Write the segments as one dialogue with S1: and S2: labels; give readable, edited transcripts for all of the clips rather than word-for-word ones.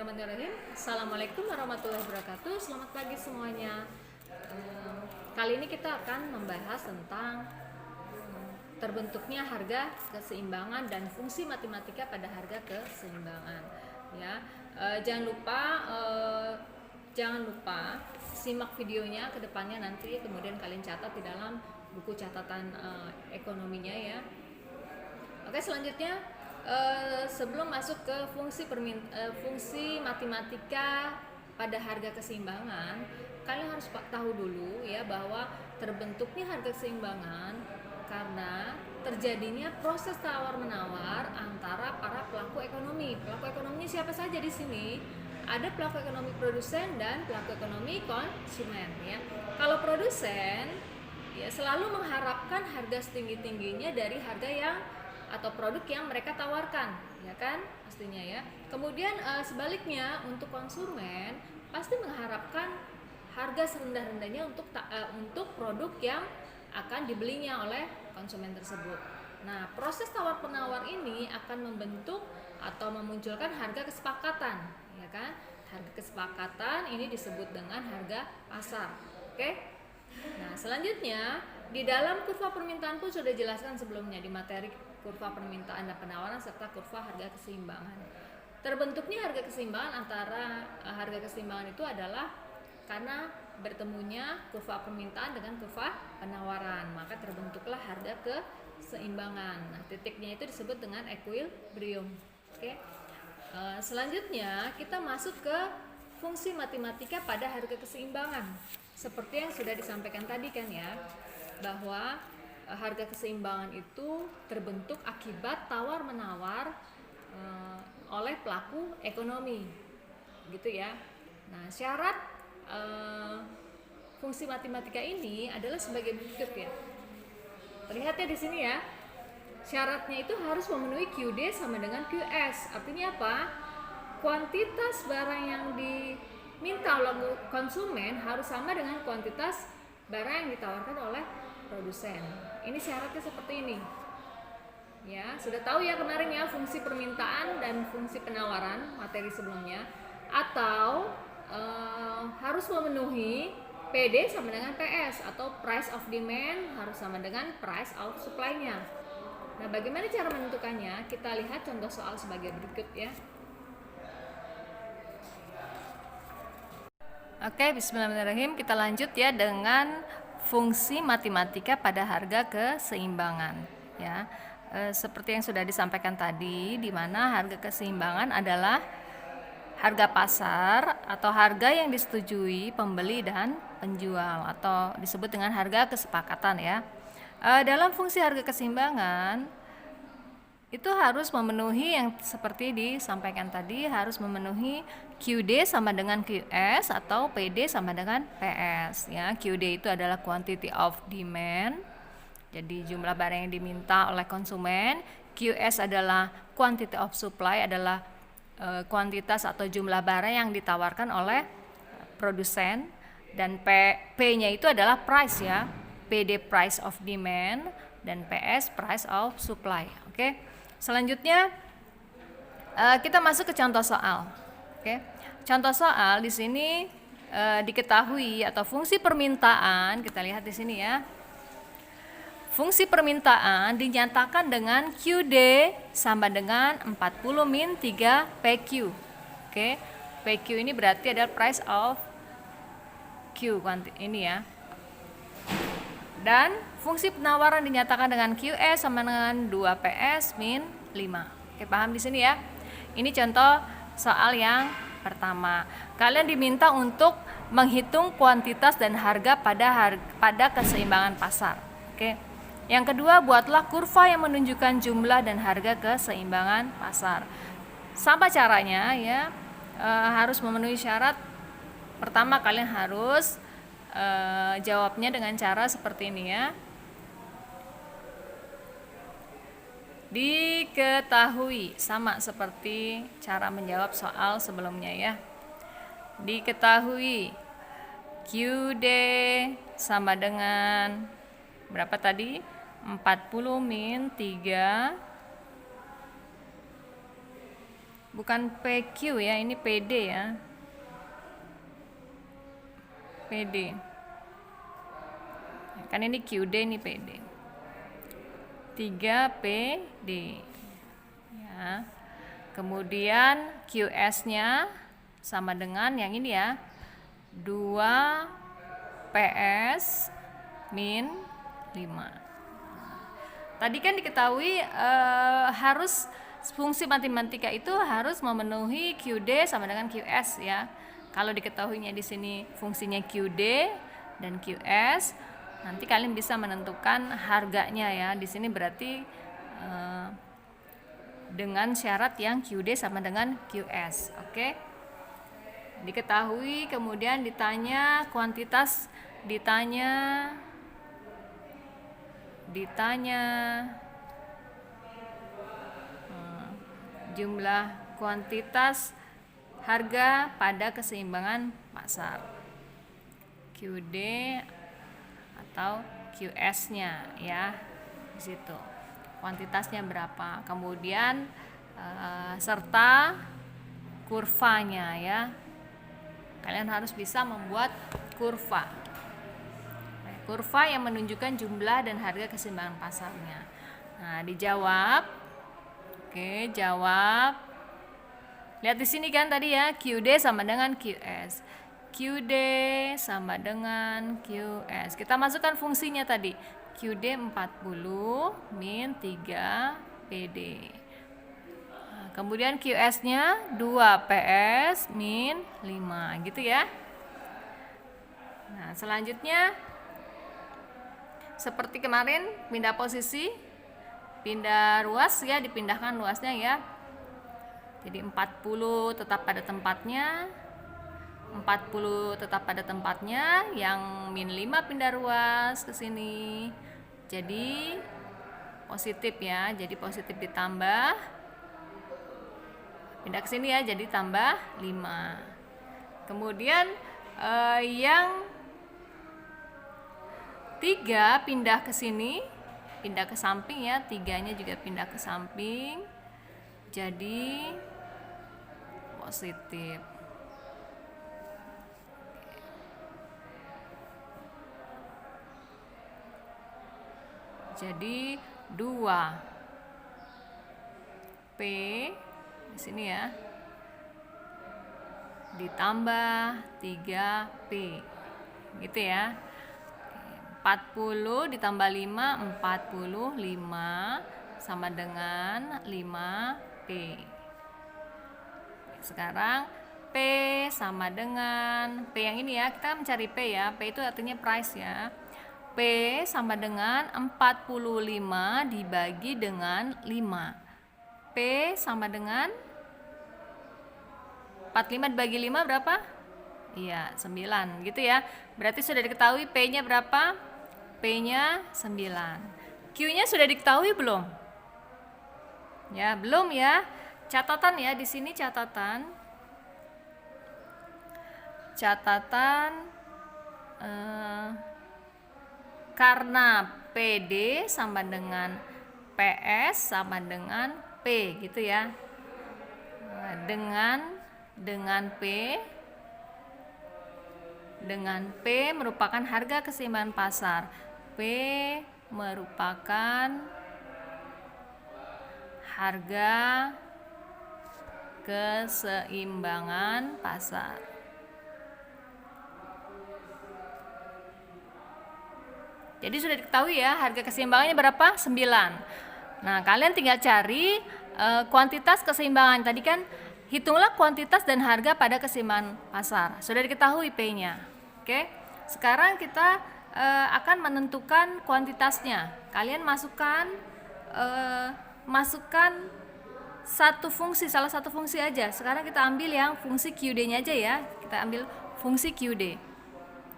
S1: Bismillahirrahmanirrahim. Assalamualaikum warahmatullahi wabarakatuh. Selamat pagi semuanya. Kali ini kita akan membahas tentang terbentuknya harga keseimbangan dan fungsi matematika pada harga keseimbangan. Ya, jangan lupa simak videonya ke depannya nanti, kemudian kalian catat di dalam buku catatan ekonominya ya. Oke, selanjutnya sebelum masuk ke fungsi matematika pada harga keseimbangan, kalian harus tahu dulu ya bahwa terbentuknya harga keseimbangan karena terjadinya proses tawar-menawar antara para pelaku ekonomi. Pelaku ekonominya siapa saja di sini? Ada pelaku ekonomi produsen dan pelaku ekonomi konsumen ya. Kalau produsen ya selalu mengharapkan harga setinggi-tingginya dari harga yang atau produk yang mereka tawarkan, ya kan, pastinya ya. Kemudian sebaliknya untuk konsumen pasti mengharapkan harga serendah-rendahnya untuk produk yang akan dibelinya oleh konsumen tersebut. Nah, proses tawar-penawar ini akan membentuk atau memunculkan harga kesepakatan, ya kan? Harga kesepakatan ini disebut dengan harga pasar. Oke? Nah, selanjutnya di dalam kurva permintaan pun sudah dijelaskan sebelumnya di materi kurva permintaan dan penawaran serta kurva harga keseimbangan. Terbentuknya harga keseimbangan antara harga keseimbangan itu adalah karena bertemunya kurva permintaan dengan kurva penawaran, maka terbentuklah harga keseimbangan. Nah, titiknya itu disebut dengan equilibrium. Oke. Selanjutnya kita masuk ke fungsi matematika pada harga keseimbangan. Seperti yang sudah disampaikan tadi kan ya, bahwa harga keseimbangan itu terbentuk akibat tawar-menawar oleh pelaku ekonomi, gitu ya. Nah, syarat fungsi matematika ini adalah sebagai berikut ya. Terlihat ya di sini ya. Syaratnya itu harus memenuhi QD sama dengan QS. Artinya apa? Kuantitas barang yang diminta oleh konsumen harus sama dengan kuantitas barang yang ditawarkan oleh produsen. Ini syaratnya seperti ini. Ya, sudah tahu ya kemarin ya fungsi permintaan dan fungsi penawaran materi sebelumnya. Atau harus memenuhi PD sama dengan PS atau price of demand harus sama dengan price of supply-nya. Nah, bagaimana cara menentukannya? Kita lihat contoh soal sebagai berikut ya. Oke, bismillahirrahmanirrahim. Kita lanjut ya dengan fungsi matematika pada harga keseimbangan ya. Seperti yang sudah disampaikan tadi, di mana harga keseimbangan adalah harga pasar atau harga yang disetujui pembeli dan penjual atau disebut dengan harga kesepakatan ya. Dalam fungsi harga keseimbangan itu harus memenuhi yang seperti disampaikan tadi, harus memenuhi QD sama dengan QS atau PD sama dengan PS ya. QD itu adalah quantity of demand, jadi jumlah barang yang diminta oleh konsumen. QS adalah quantity of supply, adalah kuantitas atau jumlah barang yang ditawarkan oleh produsen. Dan P-nya itu adalah price ya, PD price of demand dan PS price of supply. Oke. Selanjutnya kita masuk ke contoh soal. Oke. Contoh soal di sini diketahui atau fungsi permintaan, kita lihat di sini ya. Fungsi permintaan dinyatakan dengan QD sama dengan 40 min 3 PQ. Oke. PQ ini berarti adalah price of Q ini ya. Dan fungsi penawaran dinyatakan dengan QS sama dengan 2 PS min 5. Oke, paham di sini ya? Ini contoh soal yang pertama. Kalian diminta untuk menghitung kuantitas dan harga pada keseimbangan pasar. Oke. Yang kedua, buatlah kurva yang menunjukkan jumlah dan harga keseimbangan pasar. Sama caranya ya, harus memenuhi syarat. Pertama, kalian harus jawabnya dengan cara seperti ini ya. Diketahui, sama seperti cara menjawab soal sebelumnya ya. Diketahui QD sama dengan berapa tadi? 40 min 3 bukan PQ ya, ini PD ya. PD. Kan ini QD, ini PD. 3 PD. Ya. Kemudian QS-nya sama dengan yang ini ya. 2 PS min 5. Tadi kan diketahui harus fungsi matematika itu harus memenuhi QD sama dengan QS ya. Kalau diketahuinya di sini fungsinya QD dan QS, nanti kalian bisa menentukan harganya ya. Di sini berarti dengan syarat yang QD sama dengan QS. Oke. Diketahui, kemudian ditanya kuantitas, ditanya jumlah kuantitas harga pada keseimbangan pasar, QD atau QS-nya ya, di situ kuantitasnya berapa, kemudian serta kurvanya ya. Kalian harus bisa membuat kurva yang menunjukkan jumlah dan harga keseimbangan pasarnya. Nah, dijawab. Oke, jawab. Lihat di sini kan tadi ya, QD sama dengan QS. QD sama dengan QS. Kita masukkan fungsinya tadi. QD 40 min 3 PD. Nah, kemudian QS-nya 2 PS min 5, gitu ya. Nah, selanjutnya seperti kemarin, pindah posisi, pindah ruas ya, dipindahkan luasnya ya. Jadi 40 tetap pada tempatnya, 40 tetap pada tempatnya, yang min 5 pindah ruas ke sini. Jadi positif ya, jadi positif ditambah, pindah ke sini ya, jadi tambah 5. Kemudian yang 3 pindah ke sini, pindah ke samping ya, 3-nya juga pindah ke samping, jadi positif. Jadi 2 P di sini ya, ditambah 3 P, gitu ya. 40 ditambah 5, 45 sama dengan 5 P. Sekarang P sama dengan P yang ini ya, kita mencari P ya. P itu artinya price ya. P sama dengan 45 dibagi dengan 5. P sama dengan 45 dibagi 5 berapa? Iya, 9 gitu ya. Berarti sudah diketahui P-nya berapa? P-nya 9. Q-nya sudah diketahui belum? Ya, belum ya. Catatan ya, di sini catatan. Karena PD sama dengan PS sama dengan P gitu ya. Dengan P merupakan harga keseimbangan pasar. P merupakan harga keseimbangan pasar. Jadi sudah diketahui ya, harga keseimbangannya berapa? 9. Nah, kalian tinggal cari kuantitas keseimbangan. Tadi kan hitunglah kuantitas dan harga pada keseimbangan pasar. Sudah diketahui P-nya. Oke. Sekarang kita akan menentukan kuantitasnya. Kalian masukkan salah satu fungsi aja. Sekarang kita ambil yang fungsi QD-nya aja ya. Kita ambil fungsi QD.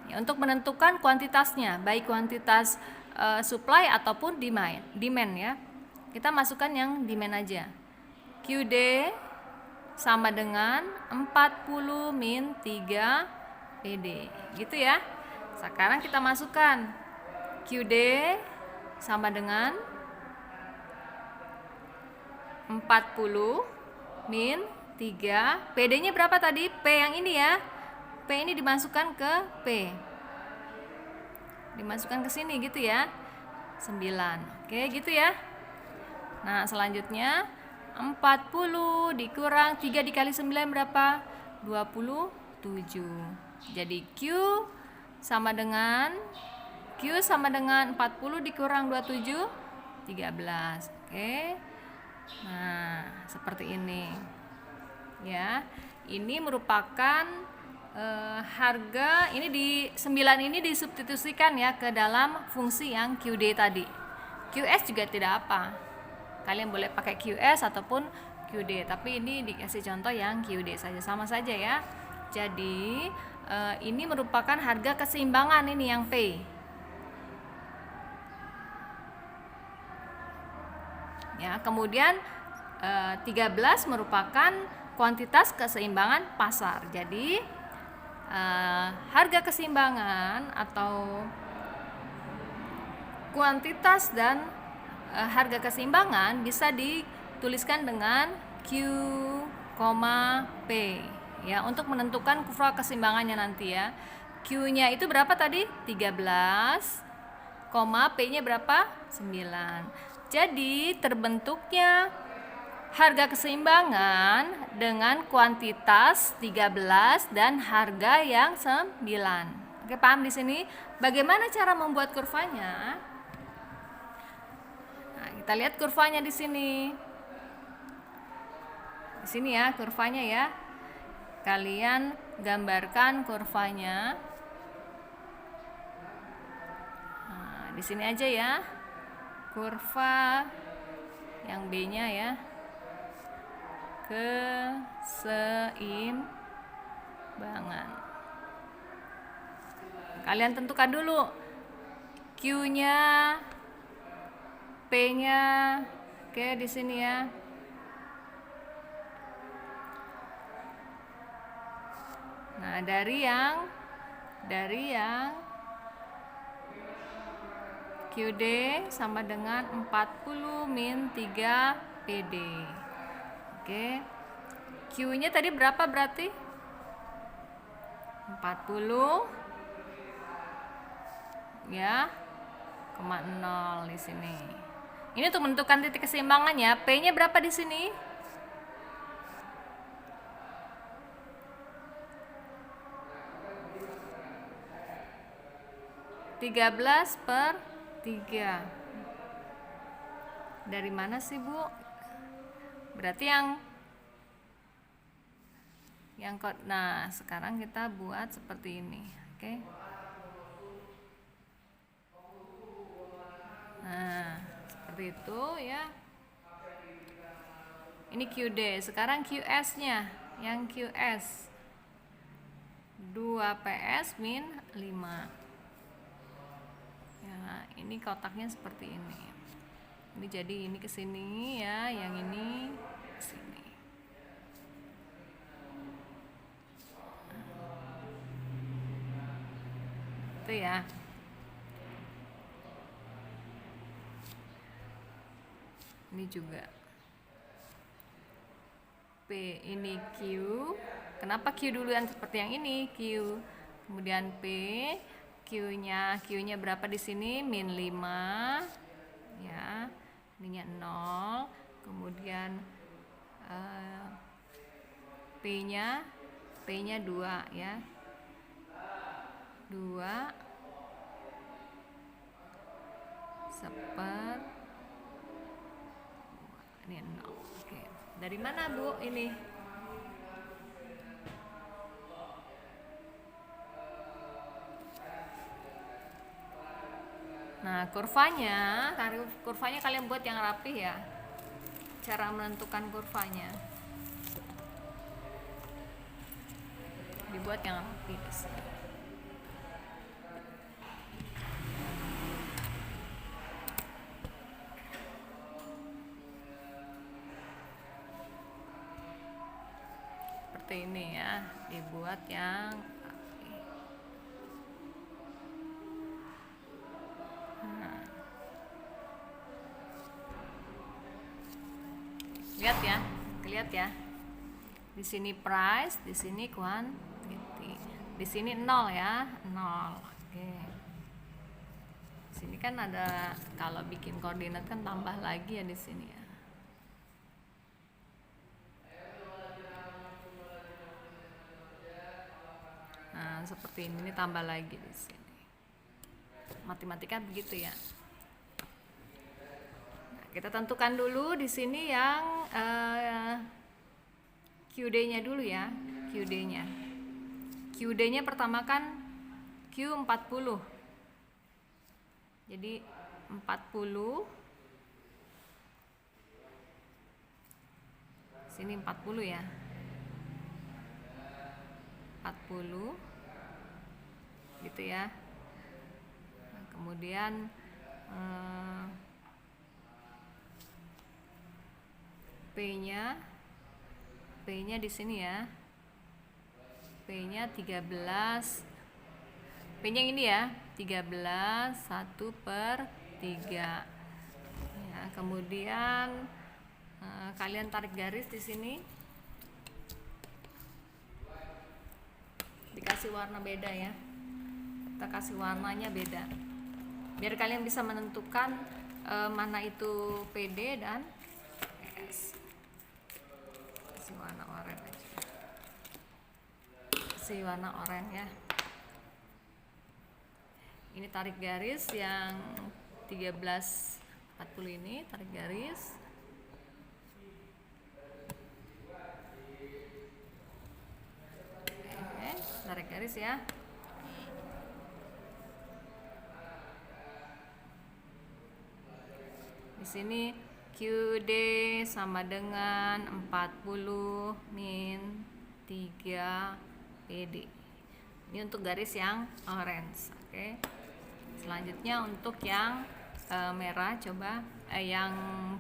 S1: Ya, untuk menentukan kuantitasnya, baik kuantitas supply ataupun demand ya. Kita masukkan yang demand aja. QD sama dengan 40 min 3 PD. Gitu ya. Sekarang kita masukkan QD sama dengan 40 min 3. PD-nya berapa tadi? P yang ini ya. P ini dimasukkan ke P. Dimasukkan ke sini gitu ya. 9. Oke, gitu ya. Nah, selanjutnya 40 dikurang 3 dikali 9 berapa? 27. Jadi sama dengan 40 dikurang 27, 13. Oke. Nah, seperti ini. Ya. Ini merupakan harga ini di 9 ini disubstitusikan ya ke dalam fungsi yang QD tadi. QS juga tidak apa. Kalian boleh pakai QS ataupun QD, tapi ini dikasih contoh yang QD saja, sama saja ya. Jadi ini merupakan harga keseimbangan ini yang P. Ya, kemudian 13 merupakan kuantitas keseimbangan pasar. Jadi harga keseimbangan atau kuantitas dan harga keseimbangan bisa dituliskan dengan Q, P ya, untuk menentukan kurva keseimbangannya nanti ya. Q-nya itu berapa tadi? 13, P-nya berapa? 9. Jadi terbentuknya harga keseimbangan dengan kuantitas 13 dan harga yang 9. Oke, paham di sini? Bagaimana cara membuat kurvanya? Nah, kita lihat kurvanya di sini. Di sini ya kurvanya ya. Kalian gambarkan kurvanya. Nah, di sini aja ya. Kurva yang B-nya ya. Keseimbangan. Kalian tentukan dulu Q-nya, P-nya. Oke, di sini ya. Nah, dari yang QD sama dengan 40 min 3 PD. Oke. Q-nya tadi berapa berarti? 40 ya, 0 di sini. Ini untuk menentukan titik keseimbangannya. P-nya berapa di sini? 13/3. Dari mana sih, Bu? Berarti nah, sekarang kita buat seperti ini. Oke. Nah, seperti itu ya. Ini QD. Sekarang QS-nya. Yang QS 2PS min 5. Ya, ini kotaknya seperti ini. Ini jadi ini ke sini ya, yang ini ke sini. Itu ya. Ini juga P, ini Q. Kenapa Q duluan seperti yang ini? Q, kemudian P. Q-nya berapa di sini? Min 5. Ya. Ininya 0. Kemudian P-nya 2 ya. 2 ini 0. Oke. Dari mana, Bu, ini? Nah, kurvanya kalian buat yang rapih ya. Cara menentukan kurvanya dibuat yang rapih. Seperti ini ya, dibuat yang rapih. Lihat ya, Di sini price, di sini quantity. Di sini 0 ya, 0. Oke. Di sini kan ada, kalau bikin koordinat kan tambah lagi ya di sini ya. Nah, seperti ini tambah lagi di sini. Matematika begitu ya. Nah, kita tentukan dulu di sini yang QD-nya dulu ya, QD-nya. QD-nya pertama kan Q40. Jadi 40. Sini 40 ya. 40. Gitu ya. Nah, kemudian P-nya di sini ya. P-nya 13. P-nya ini ya, 13 1/3. Ya, kemudian kalian tarik garis di sini. Dikasih warna beda ya. Kita kasih warnanya beda. Biar kalian bisa menentukan mana itu PD dan PS. Kasih warna oranye aja. Kasih warna oranye ya. Ini tarik garis yang 1340 ini, tarik garis. Oke, tarik garis ya. Di sini QD sama dengan 40 min 3 PD. Ini untuk garis yang orange. Oke. Selanjutnya untuk yang merah, coba yang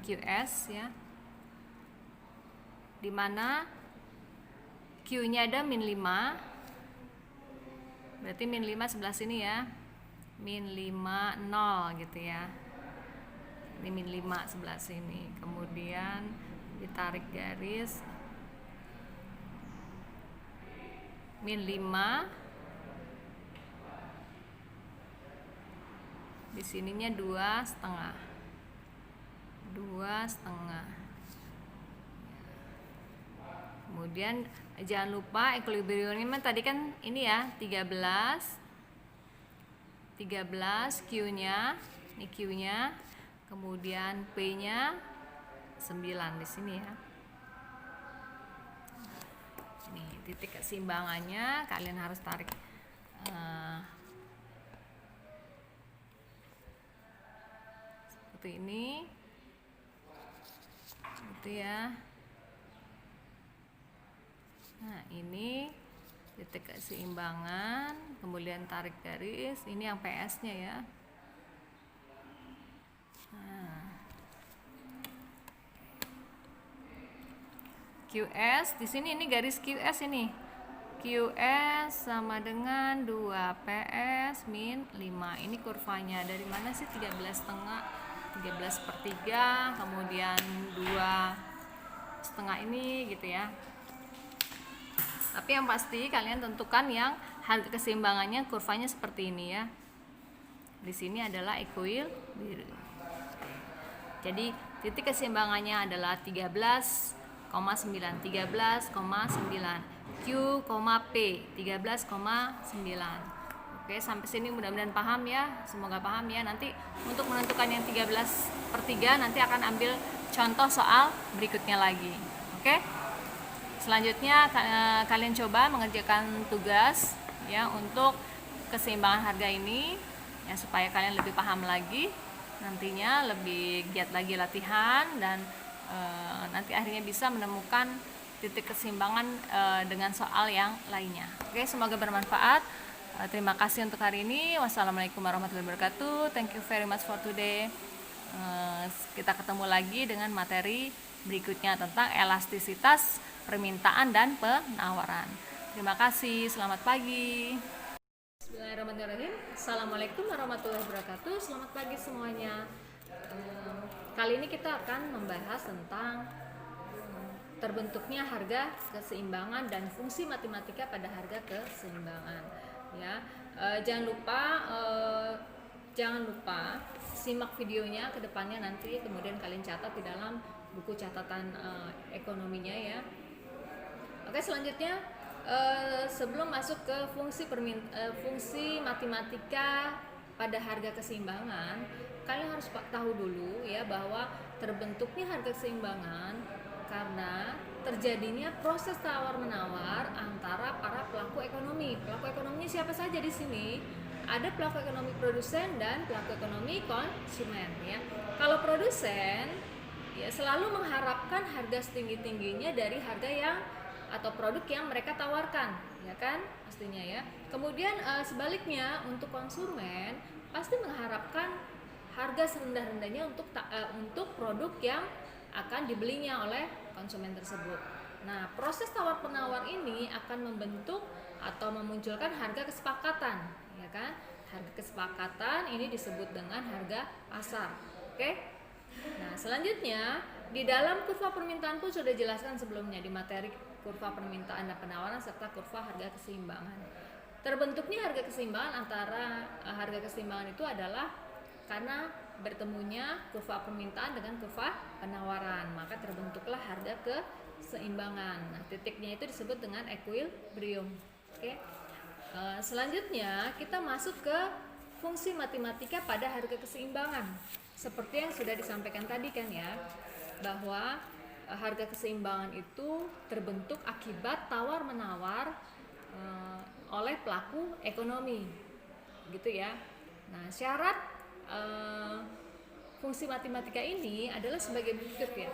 S1: QS ya. Dimana Q-nya ada min 5. Berarti min 5 sebelah sini ya. Min 5 0 gitu ya. Ini min 5 sebelah sini. Kemudian ditarik garis min 5. Di sininya 2,5. 2,5. Kemudian jangan lupa equilibriumnya tadi kan ini ya, 13 Q-nya, ini Q-nya. Kemudian P-nya 9 di sini ya. Ini titik keseimbangannya kalian harus tarik seperti ini. Gitu ya. Nah, ini titik keseimbangan, kemudian tarik garis. Ini yang PS-nya ya. Nah, QS di sini, ini garis QS ini. QS sama dengan 2 PS min 5. Ini kurvanya dari mana sih? 13,5, 13/3, kemudian 2,5 ini gitu ya. Tapi yang pasti kalian tentukan yang harga keseimbangannya kurvanya seperti ini ya. Di sini adalah equilibrium. Jadi titik keseimbangannya adalah 13,9, 13,9. Q, P 13,9. Oke, sampai sini mudah-mudahan paham ya. Semoga paham ya. Nanti untuk menentukan yang 13/3 nanti akan ambil contoh soal berikutnya lagi. Oke. Selanjutnya kalian coba mengerjakan tugas ya untuk keseimbangan harga ini ya, supaya kalian lebih paham lagi, nantinya lebih giat lagi latihan, dan nanti akhirnya bisa menemukan titik keseimbangan dengan soal yang lainnya. Oke, semoga bermanfaat. Terima kasih untuk hari ini. Wassalamualaikum warahmatullahi wabarakatuh. Thank you very much for today. Kita ketemu lagi dengan materi berikutnya tentang elastisitas permintaan dan penawaran. Terima kasih. Selamat pagi. Bismillahirrahmanirrahim. Assalamualaikum warahmatullahi wabarakatuh. Selamat pagi semuanya. Kali ini kita akan membahas tentang terbentuknya harga keseimbangan dan fungsi matematika pada harga keseimbangan. Ya, jangan lupa simak videonya ke depannya nanti, kemudian kalian catat di dalam buku catatan ekonominya ya. Oke, selanjutnya sebelum masuk ke fungsi matematika pada harga keseimbangan, kalian harus tahu dulu ya bahwa terbentuknya harga keseimbangan karena terjadinya proses tawar-menawar antara para pelaku ekonomi. Pelaku ekonominya siapa saja di sini? Ada pelaku ekonomi produsen dan pelaku ekonomi konsumen ya. Kalau produsen ya selalu mengharapkan harga setinggi-tingginya dari harga yang atau produk yang mereka tawarkan, ya kan? Pastinya ya. Kemudian sebaliknya untuk konsumen pasti mengharapkan harga serendah-rendahnya untuk produk yang akan dibelinya oleh konsumen tersebut. Nah, proses tawar-penawar ini akan membentuk atau memunculkan harga kesepakatan, ya kan? Harga kesepakatan ini disebut dengan harga pasar. Oke? Nah, selanjutnya di dalam kurva permintaan pun sudah dijelaskan sebelumnya di materi kurva permintaan dan penawaran serta kurva harga keseimbangan. Terbentuknya harga keseimbangan antara harga keseimbangan itu adalah karena bertemunya kurva permintaan dengan kurva penawaran, maka terbentuklah harga keseimbangan. Nah, titiknya itu disebut dengan equilibrium. Oke. Selanjutnya kita masuk ke fungsi matematika pada harga keseimbangan. Seperti yang sudah disampaikan tadi kan ya, bahwa harga keseimbangan itu terbentuk akibat tawar-menawar oleh pelaku ekonomi, gitu ya. Nah, syarat fungsi matematika ini adalah sebagai berikut ya.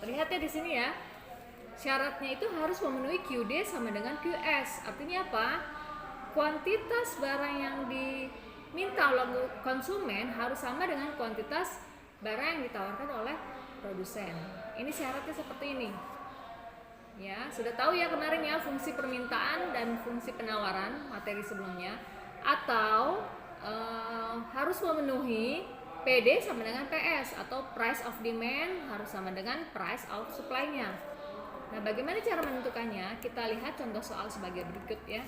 S1: Terlihat ya di sini ya. Syaratnya itu harus memenuhi QD sama dengan QS. Artinya apa? Kuantitas barang yang diminta oleh konsumen harus sama dengan kuantitas barang yang ditawarkan oleh produsen. Ini syaratnya seperti ini. Ya, sudah tahu ya kemarin ya fungsi permintaan dan fungsi penawaran materi sebelumnya. Atau harus memenuhi PD sama dengan PS atau price of demand harus sama dengan price of supply-nya. Nah, bagaimana cara menentukannya? Kita lihat contoh soal sebagai berikut ya.